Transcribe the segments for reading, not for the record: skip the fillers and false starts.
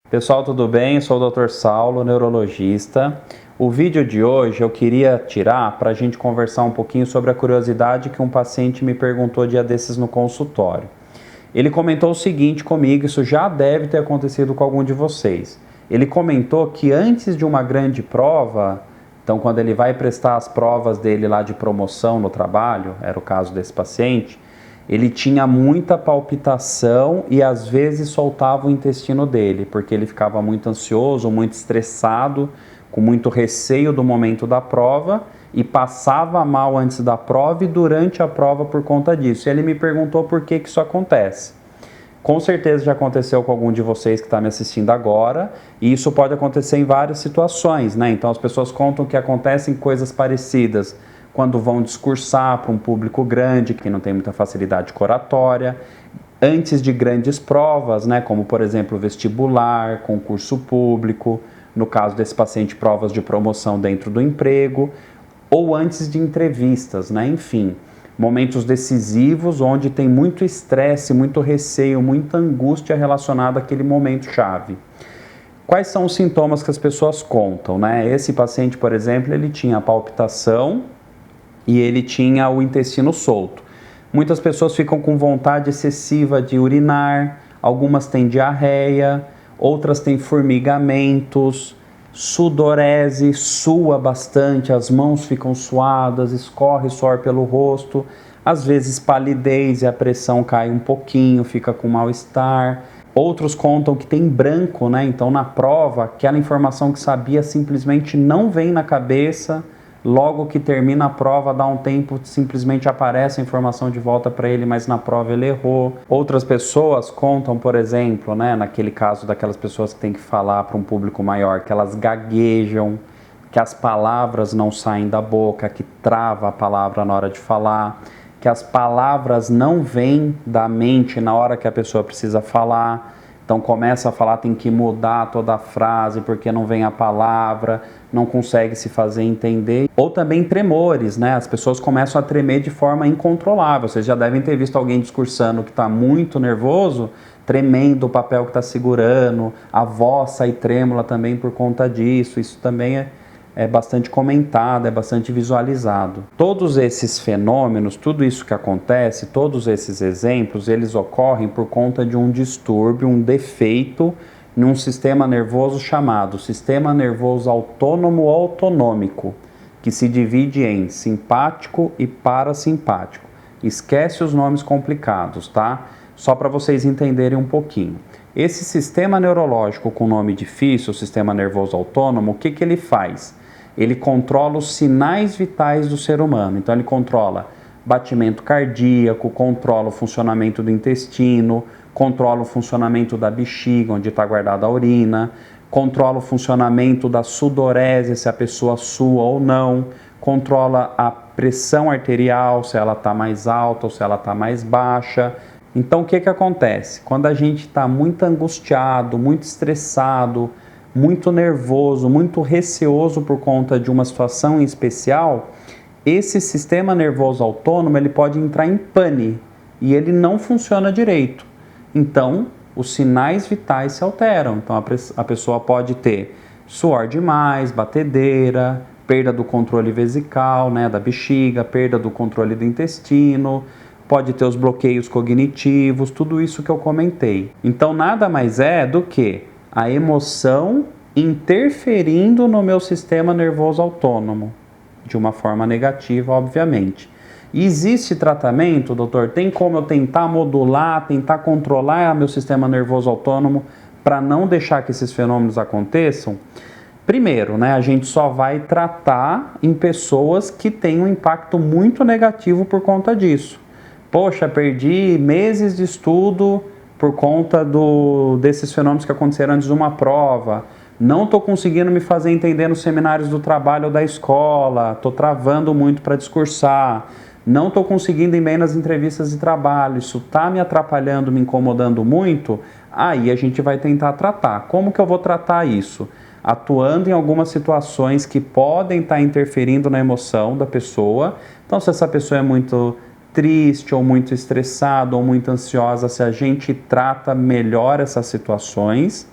Pessoal, tudo bem? Eu sou o Dr. Saulo, neurologista. O vídeo de hoje eu queria tirar para a gente conversar um pouquinho sobre a curiosidade que um paciente me perguntou dia desses no consultório. Ele comentou o seguinte comigo, isso já deve ter acontecido com algum de vocês. Ele comentou que antes de uma grande prova, então quando ele vai prestar as provas dele lá de promoção no trabalho, era o caso desse paciente, ele tinha muita palpitação e às vezes soltava o intestino dele, porque ele ficava muito ansioso, muito estressado, com muito receio do momento da prova e passava mal antes da prova e durante a prova por conta disso. E ele me perguntou por que isso acontece. Com certeza já aconteceu com algum de vocês que está me assistindo agora, e isso pode acontecer em várias situações, né? Então as pessoas contam que acontecem coisas parecidas quando vão discursar para um público grande, que não tem muita facilidade com oratória, antes de grandes provas, né, como por exemplo vestibular, concurso público, no caso desse paciente, provas de promoção dentro do emprego, ou antes de entrevistas, né, enfim, momentos decisivos onde tem muito estresse, muito receio, muita angústia relacionada àquele momento chave. Quais são os sintomas que as pessoas contam, né? Esse paciente, por exemplo, ele tinha palpitação e ele tinha o intestino solto. Muitas pessoas ficam com vontade excessiva de urinar, algumas têm diarreia, outras têm formigamentos, sudorese, sua bastante, as mãos ficam suadas, escorre suor pelo rosto, às vezes palidez e a pressão cai um pouquinho, fica com mal-estar. Outros contam que tem branco, né? Então na prova, aquela informação que sabia simplesmente não vem na cabeça. Logo que termina a prova, dá um tempo, simplesmente aparece a informação de volta para ele, mas na prova ele errou. Outras pessoas contam, por exemplo, né, naquele caso daquelas pessoas que têm que falar para um público maior, que elas gaguejam, que as palavras não saem da boca, que trava a palavra na hora de falar, que as palavras não vêm da mente na hora que a pessoa precisa falar. Então começa a falar, tem que mudar toda a frase porque não vem a palavra, não consegue se fazer entender. Ou também tremores, né? As pessoas começam a tremer de forma incontrolável. Vocês já devem ter visto alguém discursando que está muito nervoso, tremendo o papel que está segurando, a voz sai trêmula também por conta disso. Isso também é bastante comentado, é bastante visualizado. Todos esses fenômenos, tudo isso que acontece, todos esses exemplos, eles ocorrem por conta de um distúrbio, um defeito num sistema nervoso chamado sistema nervoso autônomo ou autonômico, que se divide em simpático e parasimpático. Esquece os nomes complicados, tá? Só para vocês entenderem um pouquinho. Esse sistema neurológico com nome difícil, o sistema nervoso autônomo, o que ele faz? Ele controla os sinais vitais do ser humano. Então ele controla batimento cardíaco, controla o funcionamento do intestino, controla o funcionamento da bexiga, onde está guardada a urina, controla o funcionamento da sudorese, se a pessoa sua ou não, controla a pressão arterial, se ela está mais alta ou se ela está mais baixa. Então o que acontece? Quando a gente está muito angustiado, muito estressado, muito nervoso, muito receoso por conta de uma situação em especial, esse sistema nervoso autônomo ele pode entrar em pane e ele não funciona direito. Então, os sinais vitais se alteram. Então, a pessoa pode ter suor demais, batedeira, perda do controle vesical, né, da bexiga, perda do controle do intestino, pode ter os bloqueios cognitivos, tudo isso que eu comentei. Então, nada mais é do que a emoção interferindo no meu sistema nervoso autônomo, de uma forma negativa, obviamente. E existe tratamento, doutor? Tem como eu tentar modular, tentar controlar meu sistema nervoso autônomo para não deixar que esses fenômenos aconteçam? Primeiro, né, a gente só vai tratar em pessoas que têm um impacto muito negativo por conta disso. Poxa, perdi meses de estudo por conta desses fenômenos que aconteceram antes de uma prova. Não estou conseguindo me fazer entender nos seminários do trabalho ou da escola. Estou travando muito para discursar. Não estou conseguindo ir bem nas entrevistas de trabalho. Isso está me atrapalhando, me incomodando muito. Aí a gente vai tentar tratar. Como que eu vou tratar isso? Atuando em algumas situações que podem estar interferindo na emoção da pessoa. Então, se essa pessoa é muito triste ou muito estressada ou muito ansiosa, se a gente trata melhor essas situações.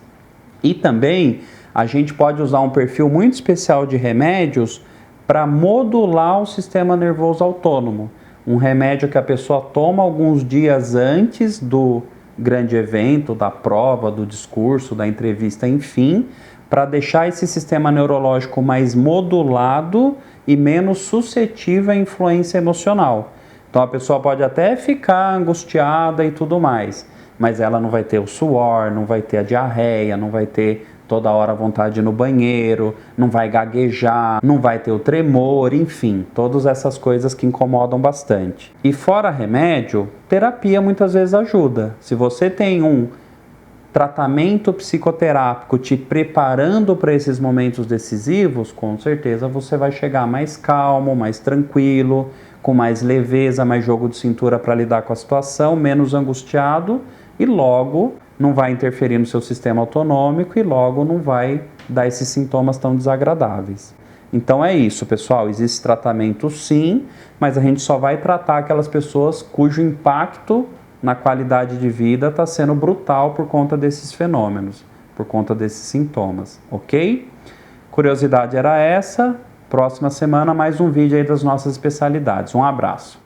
E também a gente pode usar um perfil muito especial de remédios para modular o sistema nervoso autônomo. Um remédio que a pessoa toma alguns dias antes do grande evento, da prova, do discurso, da entrevista, enfim, para deixar esse sistema neurológico mais modulado e menos suscetível à influência emocional. Então a pessoa pode até ficar angustiada e tudo mais, mas ela não vai ter o suor, não vai ter a diarreia, não vai ter toda hora a vontade de ir no banheiro, não vai gaguejar, não vai ter o tremor, enfim, todas essas coisas que incomodam bastante. E fora remédio, terapia muitas vezes ajuda. Se você tem um tratamento psicoterápico te preparando para esses momentos decisivos, com certeza você vai chegar mais calmo, mais tranquilo, com mais leveza, mais jogo de cintura para lidar com a situação, menos angustiado e logo não vai interferir no seu sistema autonômico e logo não vai dar esses sintomas tão desagradáveis. Então é isso, pessoal, existe tratamento sim, mas a gente só vai tratar aquelas pessoas cujo impacto na qualidade de vida está sendo brutal por conta desses fenômenos, por conta desses sintomas, ok? Curiosidade era essa, próxima semana mais um vídeo aí das nossas especialidades. Um abraço!